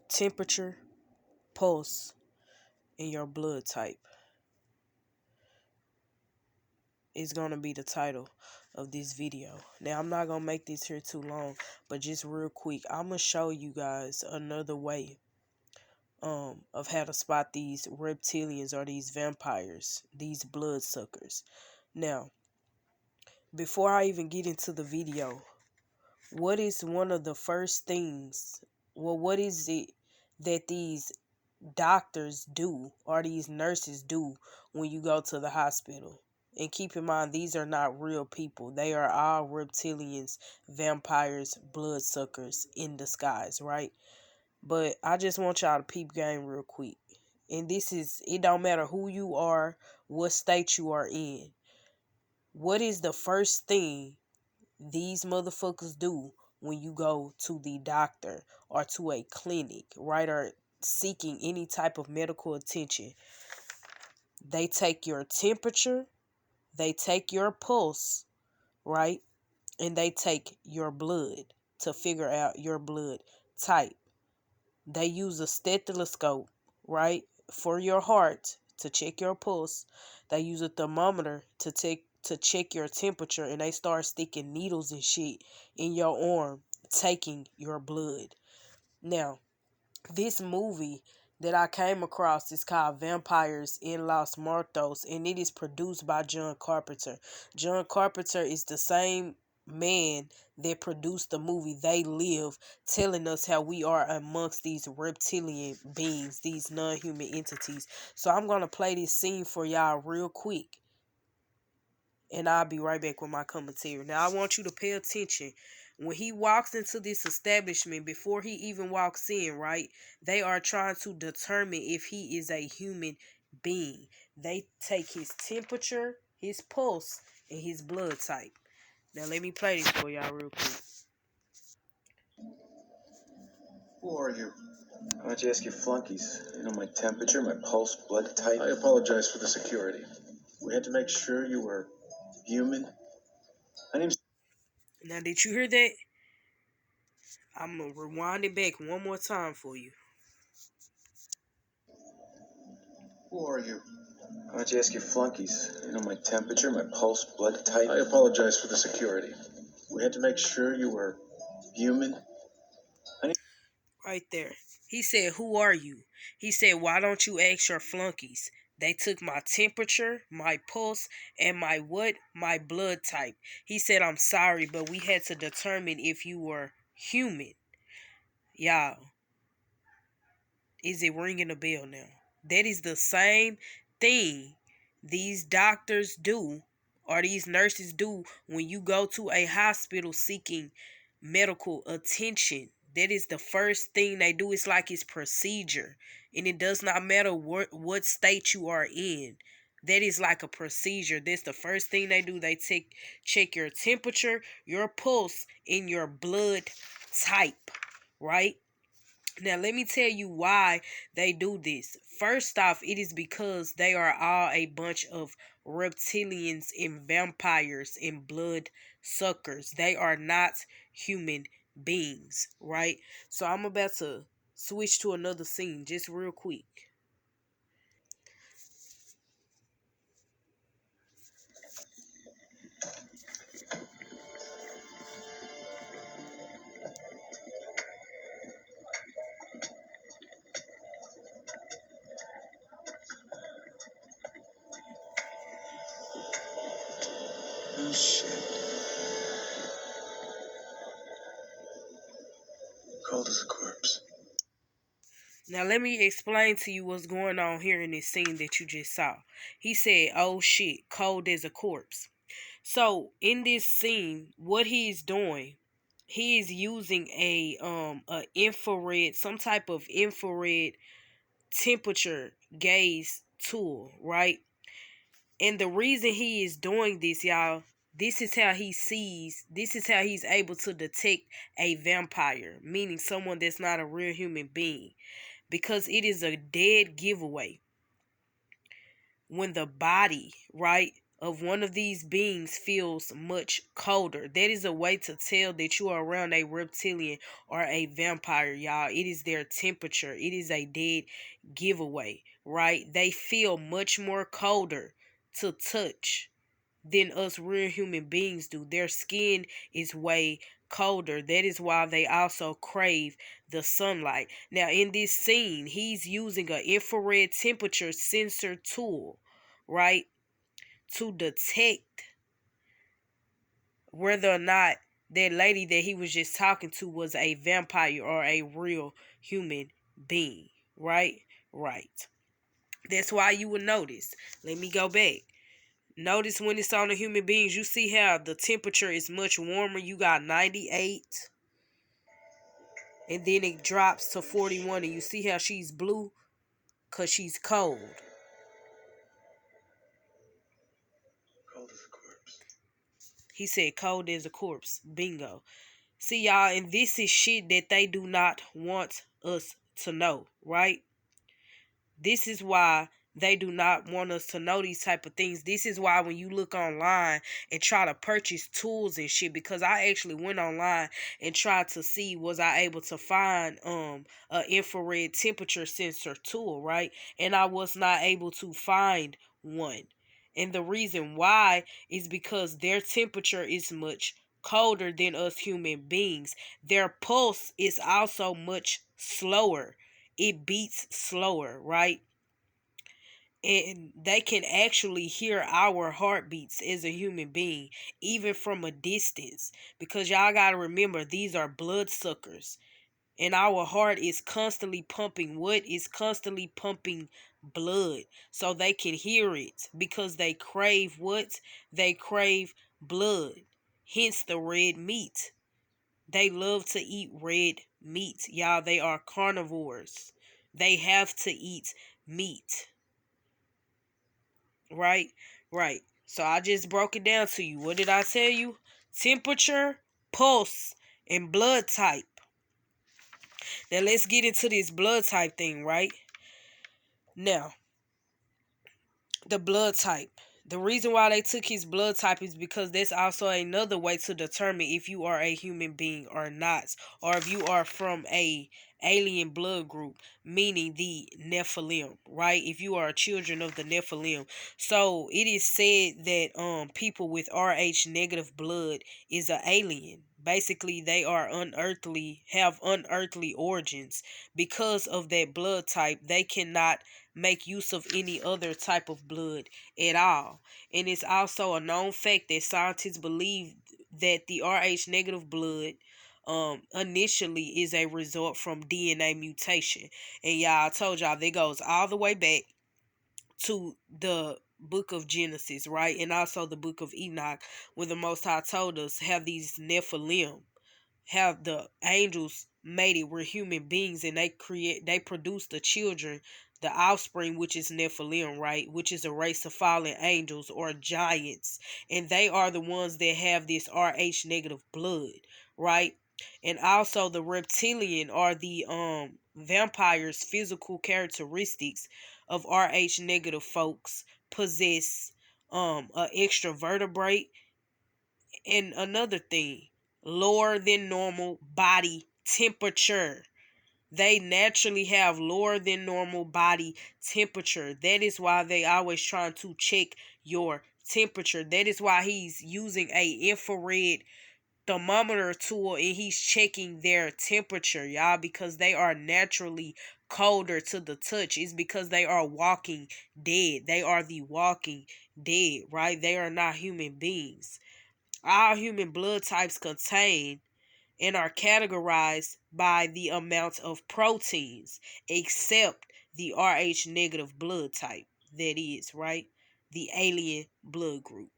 temperature, pulse, and your blood type is going to be the title of this video. Now, I'm not going to make this here too long, but just real quick, I'm going to show you guys another way of how to spot these reptilians or these vampires, these bloodsuckers. Now, before I even get into the video, what is one of the first things, what is it that these doctors do or these nurses do when you go to the hospital? And keep in mind, these are not real people. They are all reptilians, vampires, bloodsuckers in disguise, right? But I just want y'all to peep game real quick. And this is, it don't matter who you are, what state you are in. What is the first thing these motherfuckers do when you go to the doctor or to a clinic, right? Or seeking any type of medical attention? They take your temperature, they take your pulse, right? And they take your blood to figure out your blood type. They use a stethoscope, right, for your heart to check your pulse. They use a thermometer to check your temperature, and they start sticking needles and shit in your arm, taking your blood. Now, this movie that I came across is called Vampires in Los Muertos, and it is produced by John Carpenter. John Carpenter is the same man that produced the movie They Live, telling us how we are amongst these reptilian beings, these non-human entities. So I'm going to play this scene for y'all real quick, and I'll be right back with my commentary. Now, I want you to pay attention. When he walks into this establishment, before he even walks in, right, they are trying to determine if he is a human being. They take his temperature, his pulse, and his blood type. Now, let me play this for y'all real quick. Who are you? Why don't you ask your flunkies? You know my temperature, my pulse, blood type. I apologize for the security. We had to make sure you were human. My name's... Now, did you hear that? I'm going to rewind it back one more time for you. Who are you? Why don't you ask your flunkies? You know my temperature, my pulse, blood type. I apologize for the security. We had to make sure you were human. Right there. He said, "Who are you?" He said, "Why don't you ask your flunkies? They took my temperature, my pulse, and my what? My blood type." He said, "I'm sorry, but we had to determine if you were human." Y'all, is it ringing a bell now? That is the same thing these doctors do or these nurses do when you go to a hospital seeking medical attention. That is the first thing they do. It's like it's procedure. And it does not matter what state you are in. That is like a procedure. That's the first thing they do. They check your temperature, your pulse, and your blood type, right? Now, let me tell you why they do this. First off, it is because they are all a bunch of reptilians and vampires and blood suckers. They are not human beings, right? So I'm about to switch to another scene just real quick. Oh, shit. Cold as a corpse. Now, let me explain to you what's going on here in this scene that you just saw. He said, "Oh shit, cold as a corpse." So in this scene, what he's doing, he is using a infrared, some type of infrared temperature gauge tool, right? And the reason he is doing this, y'all, this is how he sees, this is how he's able to detect a vampire, meaning someone that's not a real human being, because it is a dead giveaway when the body, right, of one of these beings feels much colder. That is a way to tell that you are around a reptilian or a vampire, y'all. It is their temperature. It is a dead giveaway, right? They feel much more colder to touch than us real human beings do. Their skin is way colder. That is why they also crave the sunlight. Now, in this scene, he's using an infrared temperature sensor tool, right, to detect whether or not that lady that he was just talking to was a vampire or a real human being, right? Right. That's why you will notice. Let me go back. Notice when it's on the human beings, you see how the temperature is much warmer. You got 98, and then it drops to 41, and you see how she's blue because she's cold. Cold as a corpse. He said cold as a corpse. Bingo. See, y'all, and this is shit that they do not want us to know, right? This is why they do not want us to know these type of things. This is why when you look online and try to purchase tools and shit, because I actually went online and tried to see was I able to find a infrared temperature sensor tool, right? And I was not able to find one. And the reason why is because their temperature is much colder than us human beings. Their pulse is also much slower. It beats slower, right? And they can actually hear our heartbeats as a human being, even from a distance. Because y'all gotta remember, these are blood suckers. And our heart is constantly pumping what? Is constantly pumping blood. So they can hear it. Because they crave what? They crave blood. Hence the red meat. They love to eat red meat. Y'all, they are carnivores. They have to eat meat. Right? Right. So I just broke it down to you. What did I tell you? Temperature, pulse, and blood type. Now let's get into this blood type thing, right? Now, the blood type. The reason why they took his blood type is because that's also another way to determine if you are a human being or not, or if you are from a alien blood group, meaning the Nephilim, right? If you are children of the Nephilim. So it is said that people with RH negative blood is an alien. Basically, they are unearthly, have unearthly origins. Because of that blood type, they cannot make use of any other type of blood at all. And it's also a known fact that scientists believe that the RH negative blood initially is a result from DNA mutation. And y'all, I told y'all that goes all the way back to the book of Genesis, right? And also the book of Enoch, when the Most High told us have these Nephilim, have the angels made it were human beings, and they produce the children, the offspring, which is Nephilim, right, which is a race of fallen angels or giants, and they are the ones that have this RH negative blood, right? And also the reptilian are the vampires physical characteristics of RH negative folks possess a extra vertebrate. And another thing, lower than normal body temperature. They naturally have lower than normal body temperature. That is why they always trying to check your temperature. That is why he's using a infrared thermometer tool and he's checking their temperature, y'all, because they are naturally colder to the touch. It's because they are walking dead. They are the walking dead, right? They are not human beings. All human blood types contain and are categorized by the amount of proteins, except the RH negative blood type. That is, right? The alien blood group.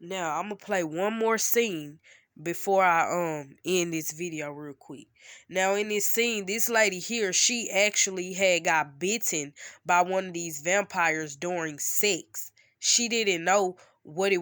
Now, I'm gonna play one more scene before I end this video real quick. Now, in this scene, this lady here, she actually had got bitten by one of these vampires during sex. She didn't know what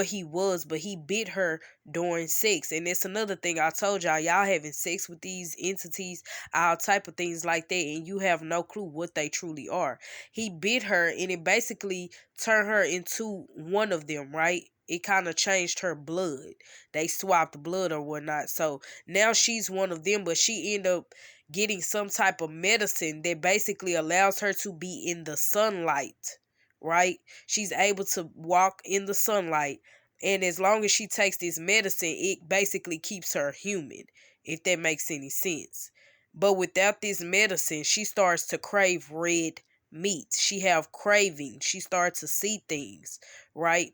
he was, but he bit her during sex. And it's another thing I told y'all having sex with these entities, all type of things like that, and you have no clue what they truly are. He bit her, and it basically turned her into one of them, right? It kind of changed her blood. They swapped blood or whatnot. So now she's one of them, but she ended up getting some type of medicine that basically allows her to be in the sunlight, right? She's able to walk in the sunlight. And as long as she takes this medicine, it basically keeps her human, if that makes any sense. But without this medicine, she starts to crave red meat. She have cravings. She starts to see things, right?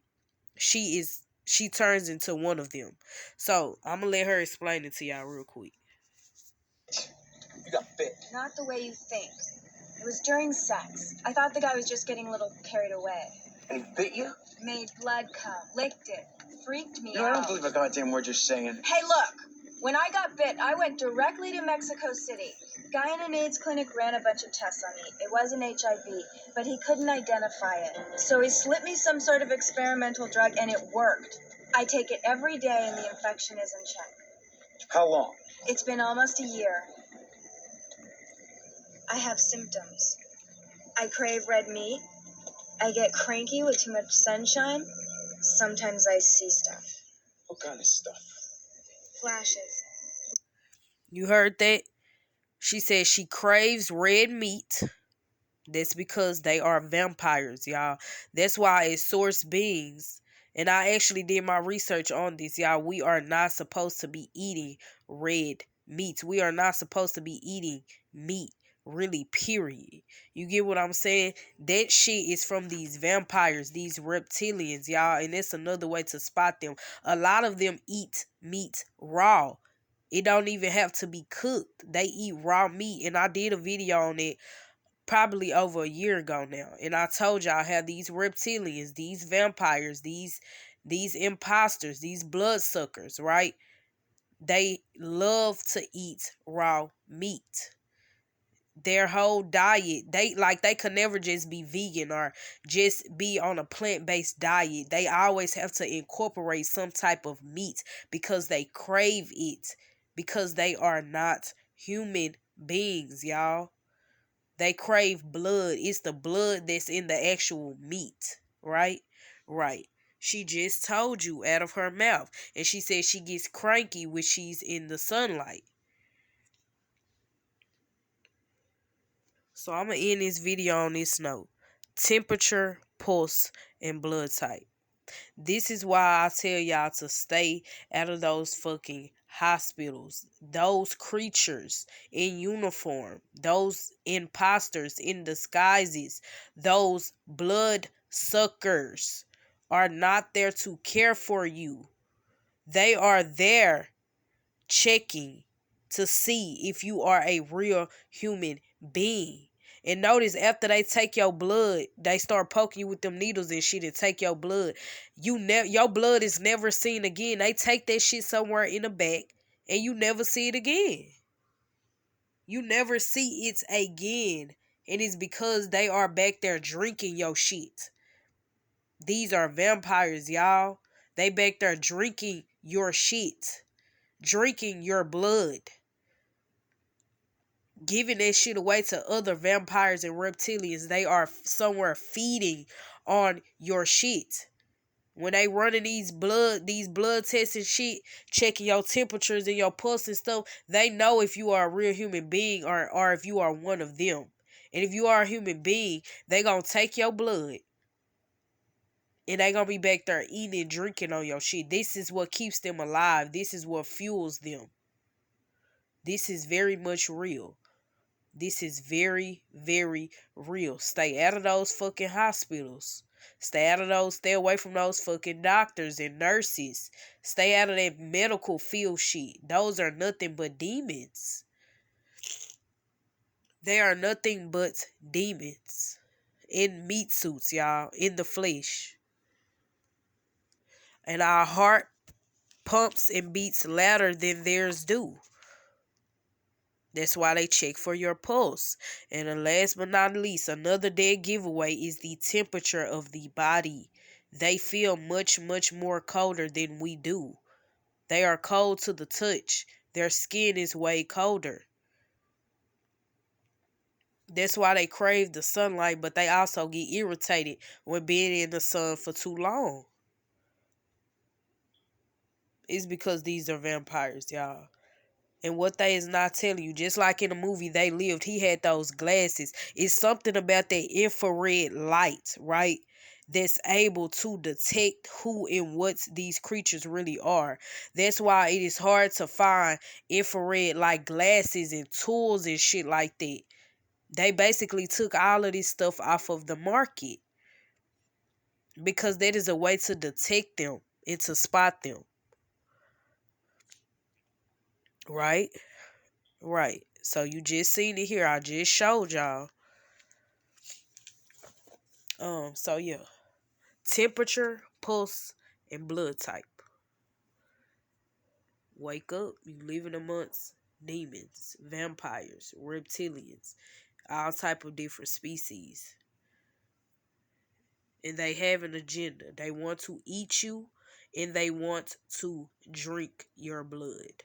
She turns into one of them. So I'm gonna let her explain it to y'all real quick. You got bit. Not the way you think. It was during sex. I thought the guy was just getting a little carried away. And he bit you? Made blood come, licked it, freaked me I out. don't believe a goddamn word you're saying. Hey, look! When I got bit, I went directly to Mexico City. Guy in an AIDS clinic ran a bunch of tests on me. It wasn't HIV, but he couldn't identify it. So he slipped me some sort of experimental drug, and it worked. I take it every day, and the infection is in check. How long? It's been almost a year. I have symptoms. I crave red meat. I get cranky with too much sunshine. Sometimes I see stuff. What kind of stuff? Flashes. You heard that? She said she craves red meat. That's because they are vampires, y'all. That's why as source beings, and I actually did my research on this, y'all. We are not supposed to be eating red meats. We are not supposed to be eating meat, really, period. You get what I'm saying? That shit is from these vampires, these reptilians, y'all. And that's another way to spot them. A lot of them eat meat raw. It don't even have to be cooked. They eat raw meat. And I did a video on it probably over a year ago now. And I told y'all how these reptilians, these vampires, these imposters, these bloodsuckers, right? They love to eat raw meat. Their whole diet, they could never just be vegan or just be on a plant-based diet. They always have to incorporate some type of meat because they crave it, because they are not human beings, y'all. They crave blood. It's the blood that's in the actual meat, right? Right. She just told you out of her mouth. And she said she gets cranky when she's in the sunlight. So I'm going to end this video on this note. Temperature, pulse, and blood type. This is why I tell y'all to stay out of those fucking hospitals. Those creatures in uniform. Those imposters in disguises. Those blood suckers are not there to care for you. They are there checking to see if you are a real human being. And notice after they take your blood, they start poking you with them needles and shit and take your blood. Your blood is never seen again. They take that shit somewhere in the back and you never see it again. You never see it again. And it's because they are back there drinking your shit. These are vampires, y'all. They back there drinking your shit. Drinking your blood. Giving that shit away to other vampires and reptilians. They are somewhere feeding on your shit. When they running these blood tests and shit, checking your temperatures and your pulse and stuff, they know if you are a real human being or if you are one of them. And if you are a human being, they gonna take your blood and they gonna be back there eating and drinking on your shit. This is what keeps them alive. This is what fuels them. This is very much real. This is very, very real. Stay out of those fucking hospitals. Stay away from those fucking doctors and nurses. Stay out of that medical field shit. Those are nothing but demons. They are nothing but demons. In meat suits, y'all. In the flesh. And our heart pumps and beats louder than theirs do. That's why they check for your pulse. And last but not least, another dead giveaway is the temperature of the body. They feel much, much more colder than we do. They are cold to the touch. Their skin is way colder. That's why they crave the sunlight, but they also get irritated when being in the sun for too long. It's because these are vampires, y'all. And what they is not telling you, just like in the movie They Lived, he had those glasses. It's something about that infrared light, right? That's able to detect who and what these creatures really are. That's why it is hard to find infrared like glasses and tools and shit like that. They basically took all of this stuff off of the market because that is a way to detect them and to spot them, right? Right. So you just seen it here. I just showed y'all. So yeah. Temperature, pulse, and blood type. Wake up, you living amongst demons, vampires, reptilians, all type of different species. And they have an agenda. They want to eat you and they want to drink your blood.